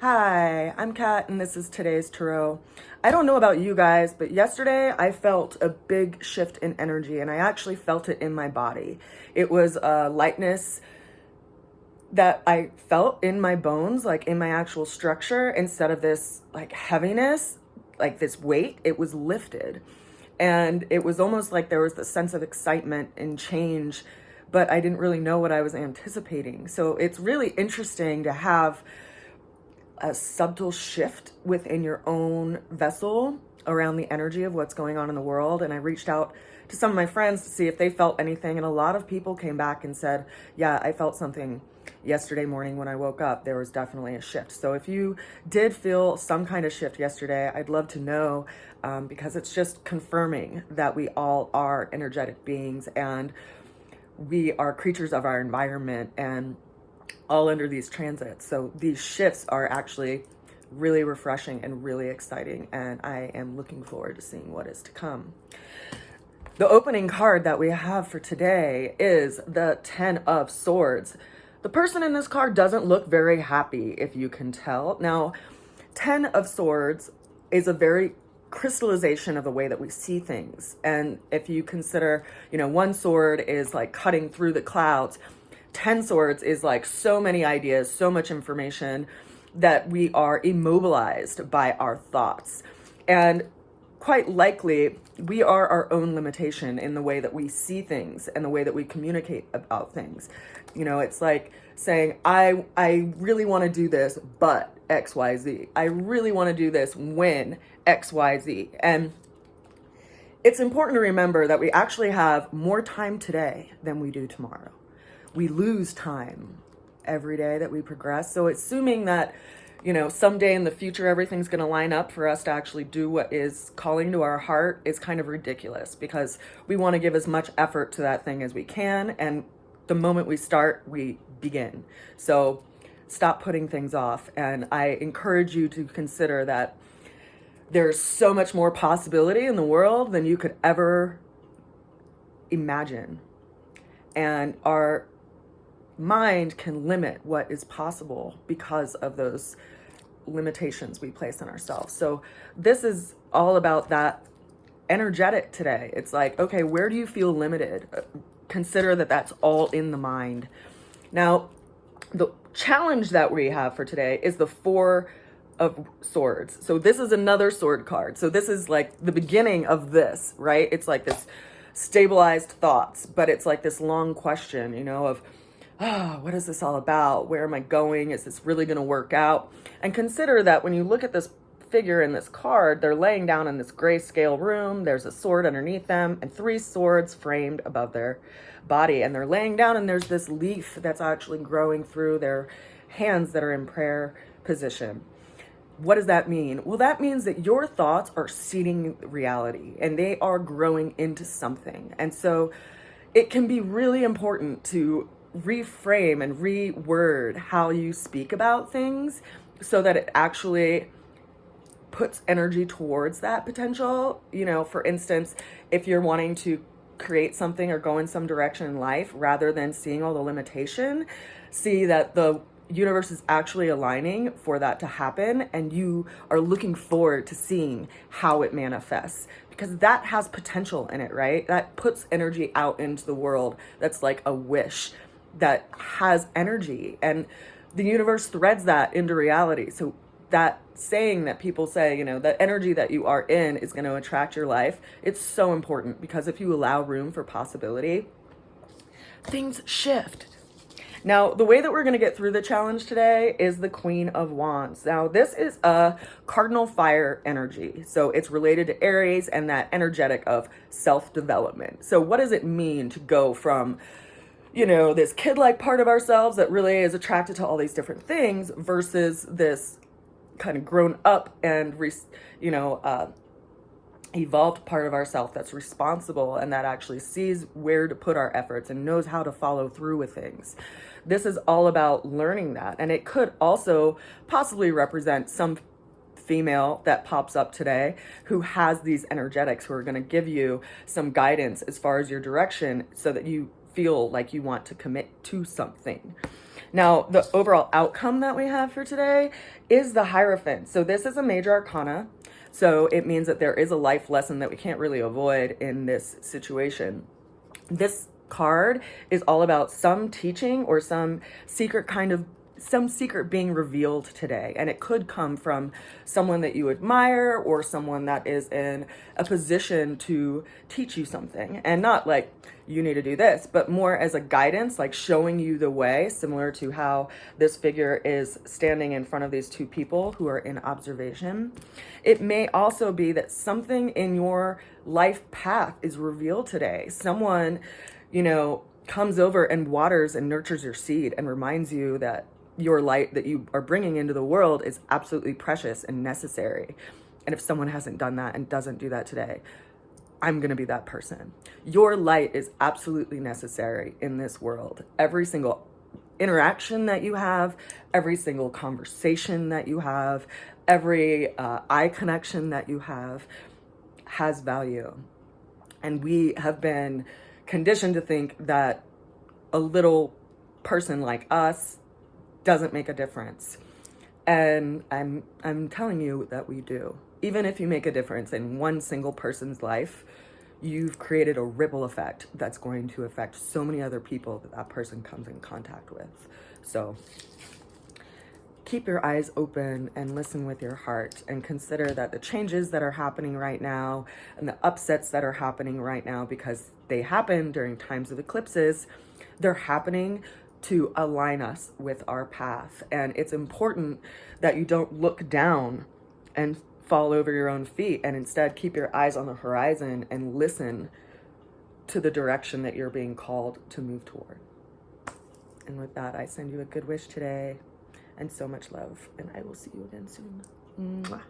Hi, I'm Kat, and this is today's tarot. I don't know about you guys, but yesterday I felt a big shift in energy, and I actually felt it in my body. It was a lightness that I felt in my bones, like in my actual structure, instead of this like heaviness, like this weight. It was lifted. And it was almost like there was the sense of excitement and change, but I didn't really know what I was anticipating. So it's really interesting to have a subtle shift within your own vessel around the energy of what's going on in the world. And I reached out to some of my friends to see if they felt anything. And a lot of people came back and said, yeah, I felt something yesterday morning when I woke up. There was definitely a shift. So if you did feel some kind of shift yesterday, I'd love to know, because it's just confirming that we all are energetic beings and we are creatures of our environment and all under these transits. So these shifts are actually really refreshing and really exciting, and I am looking forward to seeing what is to come. The opening card that we have for today is the Ten of Swords. The person in this card doesn't look very happy, if you can tell. Now, Ten of Swords is a very crystallization of the way that we see things. And if you consider, one sword is like cutting through the clouds, 10 swords is like so many ideas, so much information that we are immobilized by our thoughts. And quite likely, we are our own limitation in the way that we see things and the way that we communicate about things. It's like saying, I really want to do this, but XYZ. I really want to do this when XYZ. And it's important to remember that we actually have more time today than we do tomorrow. We lose time every day that we progress. So assuming that, someday in the future, everything's going to line up for us to actually do what is calling to our heart is kind of ridiculous, because we want to give as much effort to that thing as we can. And the moment we start, we begin. So stop putting things off. And I encourage you to consider that there's so much more possibility in the world than you could ever imagine. And our mind can limit what is possible because of those limitations we place on ourselves. So this is all about that energetic today. It's like, okay, where do you feel limited? Consider that that's all in the mind. Now, the challenge that we have for today is the Four of Swords. So this is another sword card. So this is like the beginning of this, right? It's like this stabilized thoughts, but it's like this long question, of, what is this all about? Where am I going? Is this really going to work out? And consider that when you look at this figure in this card, they're laying down in this grayscale room. There's a sword underneath them and three swords framed above their body. And they're laying down, and there's this leaf that's actually growing through their hands that are in prayer position. What does that mean? Well, that means that your thoughts are seeding reality and they are growing into something. And so it can be really important to reframe and reword how you speak about things so that it actually puts energy towards that potential. For instance, if you're wanting to create something or go in some direction in life, rather than seeing all the limitation, see that the universe is actually aligning for that to happen, and you are looking forward to seeing how it manifests, because that has potential in it, right? That puts energy out into the world. That's like a wish that has energy, and the universe threads that into reality. So that saying that people say, that energy that you are in is going to attract your life, it's so important, because if you allow room for possibility, things shift. Now, the way that we're going to get through the challenge today is the Queen of Wands. Now, this is a cardinal fire energy. So it's related to Aries and that energetic of self-development. So what does it mean to go from, this kid-like part of ourselves that really is attracted to all these different things versus this kind of grown up and, evolved part of ourselves that's responsible and that actually sees where to put our efforts and knows how to follow through with things. This is all about learning that. And it could also possibly represent some female that pops up today who has these energetics, who are going to give you some guidance as far as your direction so that you feel like you want to commit to something. Now, the overall outcome that we have for today is the Hierophant. So this is a major arcana. So it means that there is a life lesson that we can't really avoid in this situation. This card is all about some teaching or some secret being revealed today. And it could come from someone that you admire or someone that is in a position to teach you something. And not like you need to do this, but more as a guidance, like showing you the way, similar to how this figure is standing in front of these two people who are in observation. It may also be that something in your life path is revealed today. Someone, comes over and waters and nurtures your seed and reminds you that your light that you are bringing into the world is absolutely precious and necessary. And if someone hasn't done that and doesn't do that today, I'm going to be that person. Your light is absolutely necessary in this world. Every single interaction that you have, every single conversation that you have, every eye connection that you have has value. And we have been conditioned to think that a little person like us doesn't make a difference. And I'm telling you that we do. Even if you make a difference in one single person's life, you've created a ripple effect that's going to affect so many other people that person comes in contact with. So keep your eyes open and listen with your heart, and consider that the changes that are happening right now and the upsets that are happening right now, because they happen during times of eclipses, they're happening to align us with our path. And it's important that you don't look down and fall over your own feet, and instead keep your eyes on the horizon and listen to the direction that you're being called to move toward. And with that, I send you a good wish today and so much love, and I will see you again soon. Mwah.